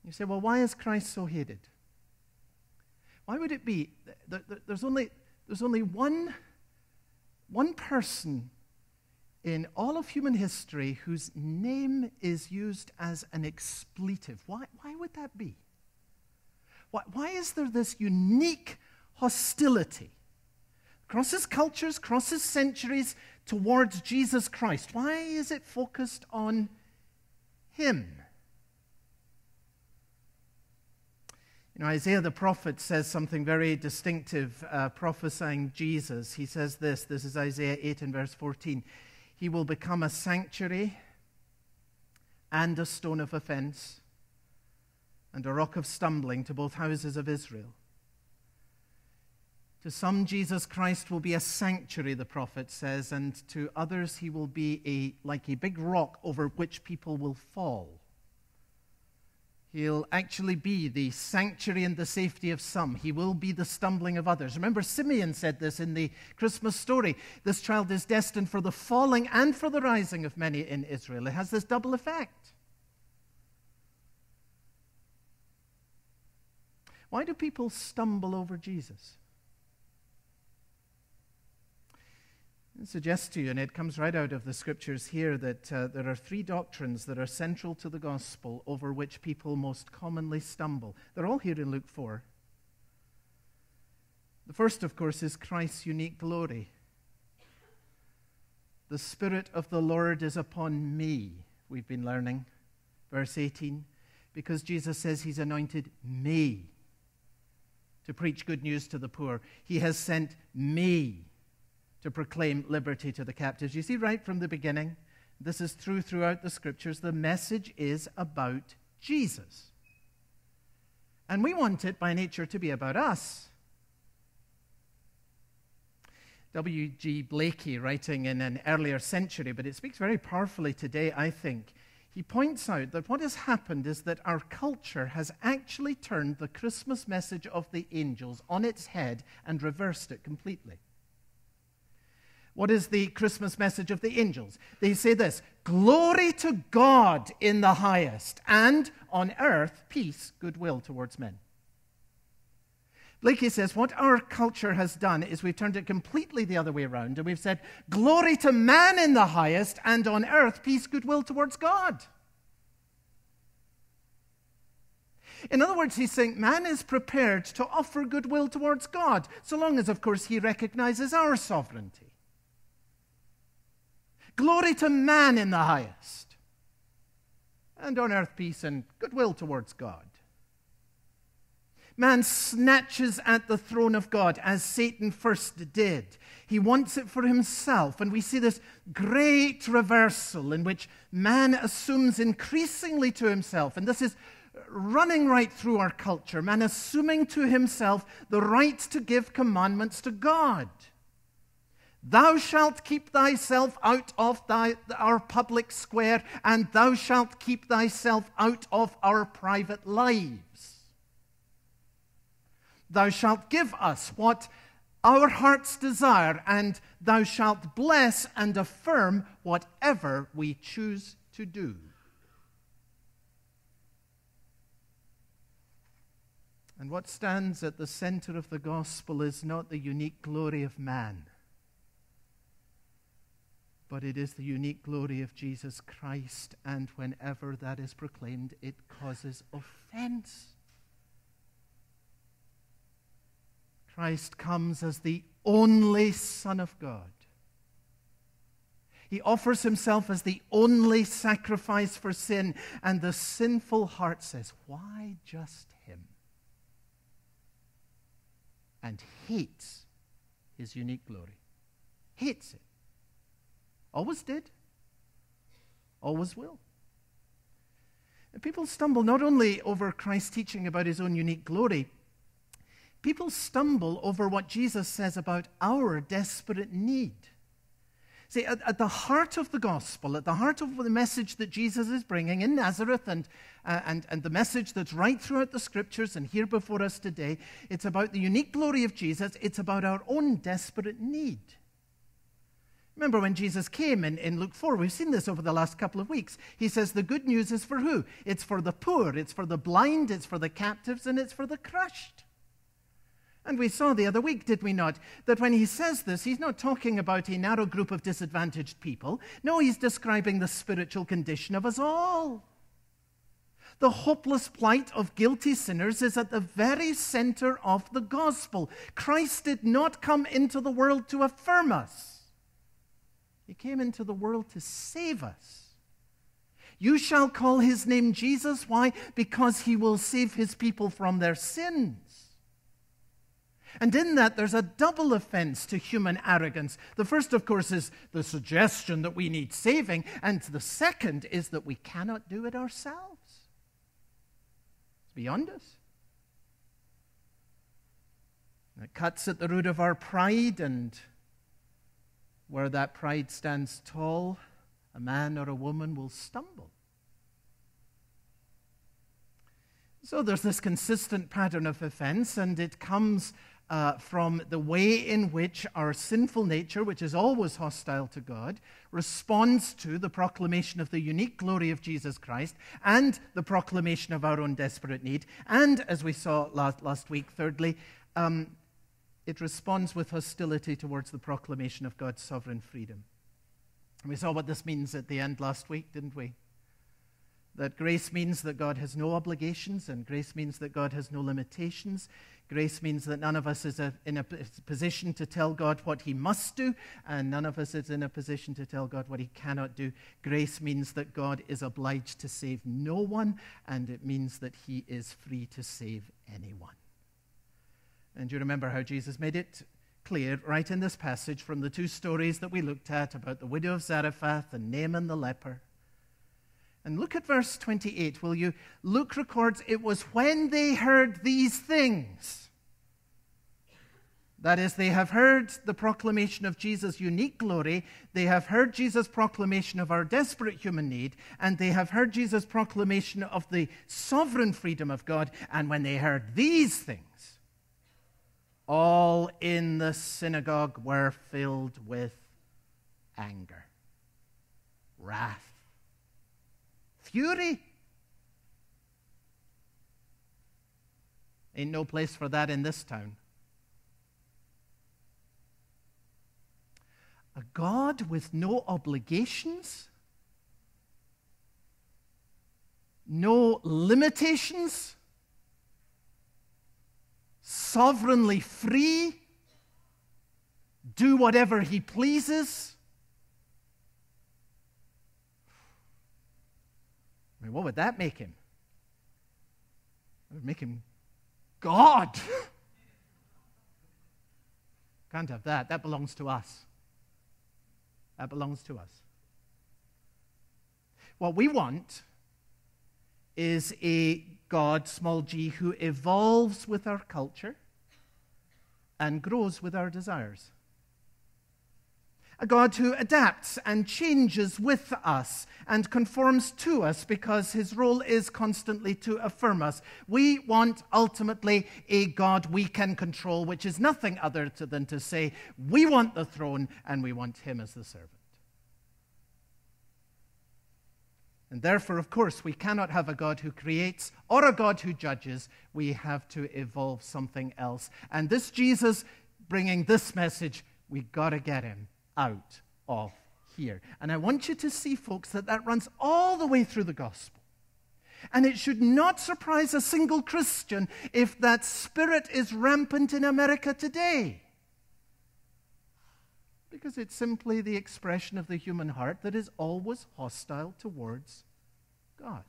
You say, well, why is Christ so hated? Why would it be? There's only one person in all of human history whose name is used as an expletive. Why would that be? Why is there this unique hostility? Crosses cultures, crosses centuries towards Jesus Christ. Why is it focused on him? You know, Isaiah the prophet says something very distinctive, prophesying Jesus. He says this is Isaiah 8 and verse 14. He will become a sanctuary and a stone of offense and a rock of stumbling to both houses of Israel. To some, Jesus Christ will be a sanctuary, the prophet says, and to others he will be like a big rock over which people will fall. He'll actually be the sanctuary and the safety of some. He will be the stumbling of others. Remember, Simeon said this in the Christmas story. This child is destined for the falling and for the rising of many in Israel. It has this double effect. Why do people stumble over Jesus? I suggest to you, and it comes right out of the scriptures here, that there are three doctrines that are central to the gospel over which people most commonly stumble. They're all here in Luke 4. The first, of course, is Christ's unique glory. The Spirit of the Lord is upon me, we've been learning. Verse 18, because Jesus says he's anointed me to preach good news to the poor. He has sent me to proclaim liberty to the captives. You see, right from the beginning, this is true throughout the scriptures, the message is about Jesus. And we want it by nature to be about us. W.G. Blakey, writing in an earlier century, but it speaks very powerfully today, I think. He points out that what has happened is that our culture has actually turned the Christmas message of the angels on its head and reversed it completely. What is the Christmas message of the angels? They say this: glory to God in the highest, and on earth, peace, goodwill towards men. Blakey says what our culture has done is we've turned it completely the other way around, and we've said, glory to man in the highest, and on earth, peace, goodwill towards God. In other words, he's saying man is prepared to offer goodwill towards God, so long as, of course, he recognizes our sovereignty. Glory to man in the highest, and on earth peace and goodwill towards God. Man snatches at the throne of God as Satan first did. He wants it for himself, and we see this great reversal in which man assumes increasingly to himself, and this is running right through our culture, man assuming to himself the right to give commandments to God. Thou shalt keep thyself out of our public square, and thou shalt keep thyself out of our private lives. Thou shalt give us what our hearts desire, and thou shalt bless and affirm whatever we choose to do. And what stands at the center of the gospel is not the unique glory of man, but it is the unique glory of Jesus Christ, and whenever that is proclaimed, it causes offense. Christ comes as the only Son of God. He offers himself as the only sacrifice for sin, and the sinful heart says, why just him? And hates his unique glory. Hates it. Always did. Always will. And people stumble not only over Christ's teaching about his own unique glory, people stumble over what Jesus says about our desperate need. See, at the heart of the gospel, at the heart of the message that Jesus is bringing in Nazareth and the message that's right throughout the scriptures and here before us today, it's about the unique glory of Jesus. It's about our own desperate need. Remember when Jesus came in Luke 4, we've seen this over the last couple of weeks. He says the good news is for who? It's for the poor, it's for the blind, it's for the captives, and it's for the crushed. And we saw the other week, did we not, that when he says this, he's not talking about a narrow group of disadvantaged people. No, he's describing the spiritual condition of us all. The hopeless plight of guilty sinners is at the very center of the gospel. Christ did not come into the world to affirm us. He came into the world to save us. You shall call his name Jesus. Why? Because he will save his people from their sins. And in that, there's a double offense to human arrogance. The first, of course, is the suggestion that we need saving. And the second is that we cannot do it ourselves. It's beyond us. It cuts at the root of our pride, and where that pride stands tall, a man or a woman will stumble. So there's this consistent pattern of offense, and it comes from the way in which our sinful nature, which is always hostile to God, responds to the proclamation of the unique glory of Jesus Christ and the proclamation of our own desperate need. And, as we saw last week, thirdly, it responds with hostility towards the proclamation of God's sovereign freedom. And we saw what this means at the end last week, didn't we? That grace means that God has no obligations, and grace means that God has no limitations. Grace means that none of us is in a position to tell God what he must do, and none of us is in a position to tell God what he cannot do. Grace means that God is obliged to save no one, and it means that he is free to save anyone. And you remember how Jesus made it clear right in this passage from the two stories that we looked at about the widow of Zarephath and Naaman the leper. And look at verse 28, will you? Luke records, it was when they heard these things. That is, they have heard the proclamation of Jesus' unique glory, they have heard Jesus' proclamation of our desperate human need, and they have heard Jesus' proclamation of the sovereign freedom of God. And when they heard these things, all in the synagogue were filled with anger, wrath, fury. Ain't no place for that in this town. A God with no obligations, no limitations, sovereignly free, do whatever he pleases. I mean, what would that make him? It would make him God. Can't have that. That belongs to us. That belongs to us. What we want is a God, small g, who evolves with our culture and grows with our desires. A God who adapts and changes with us and conforms to us because his role is constantly to affirm us. We want ultimately a God we can control, which is nothing other than to say, we want the throne and we want him as the servant. And therefore, of course, we cannot have a God who creates or a God who judges. We have to evolve something else. And this Jesus bringing this message, we got to get him out of here. And I want you to see, folks, that runs all the way through the gospel. And it should not surprise a single Christian if that spirit is rampant in America today. Because it's simply the expression of the human heart that is always hostile towards God.